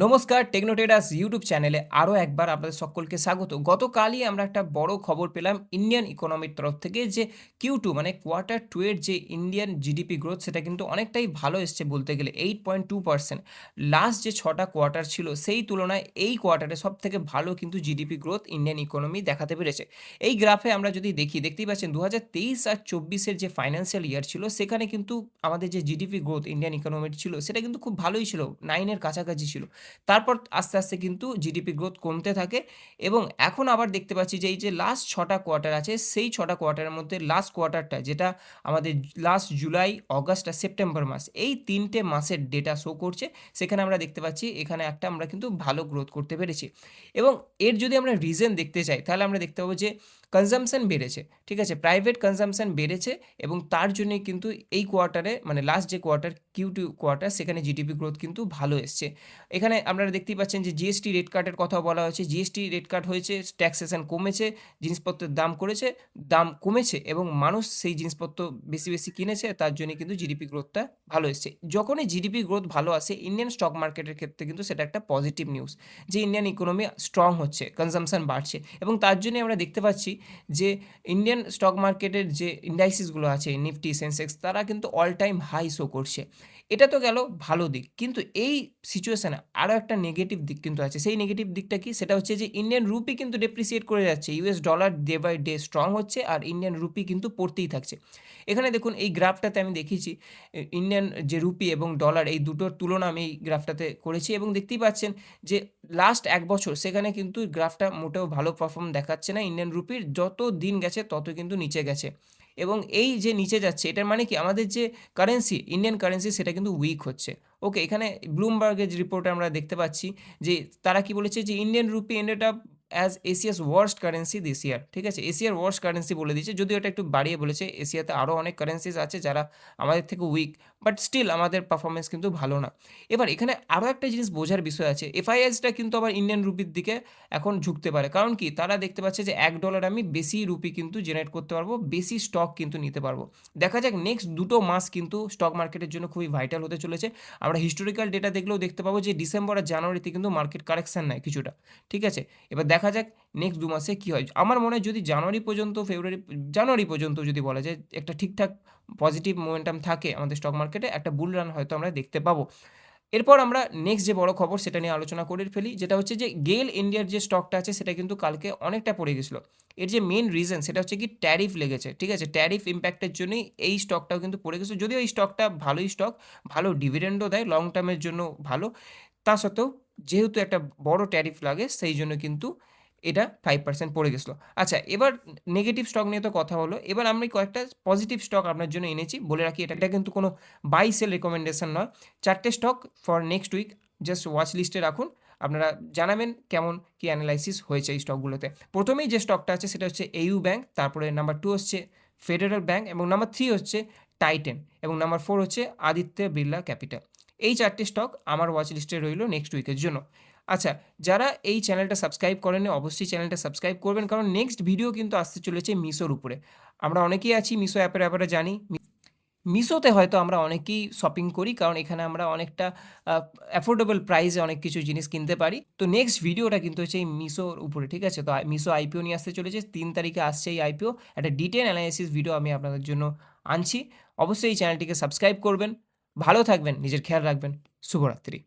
নমস্কার, টেকনোটেরাস ইউটিউব চ্যানেলে আরও একবার আপনাদের সকলকে স্বাগত। গতকালই আমরা একটা বড় খবর পেলাম ইন্ডিয়ান ইকোনমির তরফ থেকে যে Q2 মানে কোয়ার্টার 2 এর যে ইন্ডিয়ান জিডিপি গ্রোথ সেটা কিন্তু অনেকটাই ভালো এসছে বলতে গেলে 8.2%। লাস্ট যে ৬টা কোয়ার্টার ছিল সেই তুলনায় এই কোয়ার্টারে সবথেকে ভালো কিন্তু জিডিপি গ্রোথ ইন্ডিয়ান ইকোনমি দেখাতে পেরেছে। এই গ্রাফে আমরা যদি দেখতেই পাচ্ছেন ২০২৩ আর ২৪ এর যে ফাইন্যান্সিয়াল ইয়ার ছিল সেখানে কিন্তু আমাদের যে জিডিপি গ্রোথ ইন্ডিয়ান ইকোনমির ছিল সেটা কিন্তু খুব ভালোই ছিল, 9 এর কাছাকাছি ছিল। তারপর আস্তে কিন্তু জিডিপি গ্রোথ কমতে থাকে এবং এখন আবার দেখতে পাচ্ছি যে এই যে লাস্ট ৬টা কোয়ার্টার আছে সেই ৬টা কোয়ার্টারের মধ্যে লাস্ট কোয়ার্টারটা যেটা আমাদের লাস্ট জুলাই, অগাস্ট আর সেপ্টেম্বর মাস, এই ৩ টে মাসের ডেটা শো করছে। সেখানে আমরা দেখতে পাচ্ছি এখানে একটা আমরা কিন্তু ভালো গ্রোথ করতে পেরেছি এবং এর যদি আমরা রিজন দেখতে চাই তাহলে আমরা দেখতে পাবো যে কনজাম্পশন বেড়েছে, ঠিক আছে? প্রাইভেট কনজাম্পশন বেড়েছে এবং তার জন্যই কিন্তু এই কোয়ার্টারে মানে লাস্ট যে কোয়ার্টার Q2 কোয়ার্টার সেখানে জিডিপি গ্রোথ কিন্তু ভালো এসছে। এখানে আপনারা দেখতেই পাচ্ছেন যে জিএসটি রেট কাটের কথা বলা হয়েছে। জিএসটি রেট কাট হয়েছে, ট্যাক্সেশন কমেছে, জিনিসপত্রের দাম কমেছে এবং মানুষ সেই জিনিসপত্র বেশি কিনেছে। তার জন্যই কিন্তু জিডিপি গ্রোথটা ভালো এসছে। যখনই জিডিপি গ্রোথ ভালো আসে ইন্ডিয়ান স্টক মার্কেটের ক্ষেত্রে কিন্তু সেটা একটা পজিটিভ নিউজ যে ইন্ডিয়ান ইকোনমি স্ট্রং হচ্ছে, কনজাম্পশন বাড়ছে এবং তার জন্যই আমরা দেখতে পাচ্ছি যে ইন্ডিয়ান স্টক মার্কেটের যে ইন্ডাইসিসগুলো আছে নিফটি, সেন্সেক্স, তারা কিন্তু অল টাইম হাই শো করছে। এটা তো গেল ভালো দিক। কিন্তু এই সিচুয়েশনে আরও একটা নেগেটিভ দিক কিন্তু আছে। সেই নেগেটিভ দিকটা কি? সেটা হচ্ছে যে ইন্ডিয়ান রুপি কিন্তু ডেপ্রিসিয়েট করে যাচ্ছে। US dollar day by day strong হচ্ছে আর ইন্ডিয়ান রুপি কিন্তু পড়তেই থাকছে। এখানে দেখুন এই গ্রাফটাতে আমি দেখিয়েছি ইন্ডিয়ান যে রুপি এবং ডলার এই দুটোর তুলনা আমি এই গ্রাফটাতে করেছি এবং দেখতেই পাচ্ছেন যে লাস্ট ১ বছর সেখানে কিন্তু গ্রাফটা মোটেও ভালো পারফর্ম দেখাচ্ছে না। ইন্ডিয়ান রুপির যত দিন গেছে তত কিন্তু নিচে গেছে এবং এই যে নিচে যাচ্ছে এটার মানে কি আমাদের যে কারেন্সি, ইন্ডিয়ান কারেন্সি সেটা কিন্তু উইক হচ্ছে। ওকে, এখানে ব্লুমবার্গের যে রিপোর্টে আমরা দেখতে পাচ্ছি যে তারা কি বলেছে যে Indian rupee ended up as Asia's worst currency this ইয়ার। ঠিক আছে? এশিয়ার ওয়ার্স্ট কারেন্সি বলে দিয়েছে। যদিও এটা একটু বাড়িয়ে বলেছে। এশিয়াতে আরও অনেক কারেন্সিস আছে যারা আমাদের থেকে উইক, বাট স্টিল আমাদের পারফরম্যান্স কিন্তু ভালো না। এবার এখানে আরও একটা জিনিস বোঝার বিষয় আছে। এফআইএসটা কিন্তু আবার ইন্ডিয়ান রুপির দিকে এখন ঝুঁকতে পারে। কারণ কি? তারা দেখতে পাচ্ছে যে $১ আমি বেশি রুপি কিন্তু জেনারেট করতে পারবো, বেশি স্টক কিন্তু নিতে পারবো। দেখা যাক নেক্সট ২ মাস কিন্তু স্টক মার্কেটের জন্য খুবই ভাইটাল হতে চলেছে। আমরা হিস্টোরিক্যাল ডেটা দেখলেও দেখতে পাবো যে ডিসেম্বর আর জানুয়ারিতে কিন্তু মার্কেট কারেকশন নেয় কিছুটা। ঠিক আছে? এবার দেখা যাক নেক্সট ২ মাসে কি হয়। আমার মনে হয় যদি জানুয়ারি পর্যন্ত যদি বলা যায় একটা ঠিকঠাক পজিটিভ মোমেন্টাম থাকে আমাদের স্টক মার্কেটে, একটা বুল রান হয়তো আমরা দেখতে পাবো। এরপর আমরা নেক্সট যে বড় খবর সেটা নিয়ে আলোচনা করে ফেলি। যেটা হচ্ছে যে গেইল ইন্ডিয়ার যে স্টকটা আছে সেটা কিন্তু কালকে অনেকটা পড়ে গেছিল। এর যে মেইন রিজন সেটা হচ্ছে কি ট্যারিফ লেগেছে। ঠিক আছে? ট্যারিফ ইমপ্যাক্টের জন্যই এই স্টকটাও কিন্তু পড়ে গেছে। যদিও এই স্টকটা ভালোই স্টক, ভালো ডিভিডেন্ডও দেয়, লং টার্মের জন্য ভালো। তা সত্ত্বেও যেহেতু একটা বড় ট্যারিফ লাগে সেই জন্য কিন্তু এটা 5% পড়ে গেছিল। আচ্ছা, এবার নেগেটিভ স্টক নিয়ে তো কথা হলো। এবার আমি কয়েকটা পজিটিভ স্টক আপনার জন্য এনেছি। বলে রাখি এটা কিন্তু কোনো বাই সেল রিকমেন্ডেশন নয়। ৪ টে stock for next week just watch লিস্টে রাখুন। আপনারা জানাবেন কেমন কি অ্যানালাইসিস হয়েছে এই স্টকগুলোতে। ১ম এই যে স্টকটা আছে সেটা হচ্ছে এইউ ব্যাংক, তারপরে নাম্বার 2 হচ্ছে ফেডারেল ব্যাংক এবং নাম্বার 3 হচ্ছে টাইটেন এবং নাম্বার 4 হচ্ছে আদিত্য বিড়লা ক্যাপিটাল। এই ৪ টে স্টক আমার ওয়াচ লিস্টে রইল নেক্সট উইকের জন্য। আচ্ছা, যারা এই চ্যানেলটা সাবস্ক্রাইব করেননি অবশ্যই চ্যানেলটা সাবস্ক্রাইব করবেন কারণ নেক্সট ভিডিও কিন্তু আসতে চলেছে মিশোর উপরে। আমরা অনেকেই আছি মিশো অ্যাপের ব্যাপারে জানি। মিশোতে হয়তো আমরা অনেকেই শপিং করি কারণ এখানে আমরা অনেকটা অ্যাফোর্ডেবল প্রাইসে অনেক কিছু জিনিস কিনতে পারি। তো নেক্সট ভিডিওটা কিন্তু হচ্ছে এই মিশোর উপরে, ঠিক আছে? তো মিশো আইপিও নিয়ে আসতে চলেছে। ৩ তারিখে আসছে এই আইপিও। একটা ডিটেইল অ্যানালাইসিস ভিডিও আমি আপনাদের জন্য আনছি। অবশ্যই এই চ্যানেলটিকে সাবস্ক্রাইব করবেন। ভালো থাকবেন, নিজের খেয়াল রাখবেন। শুভরাত্রি।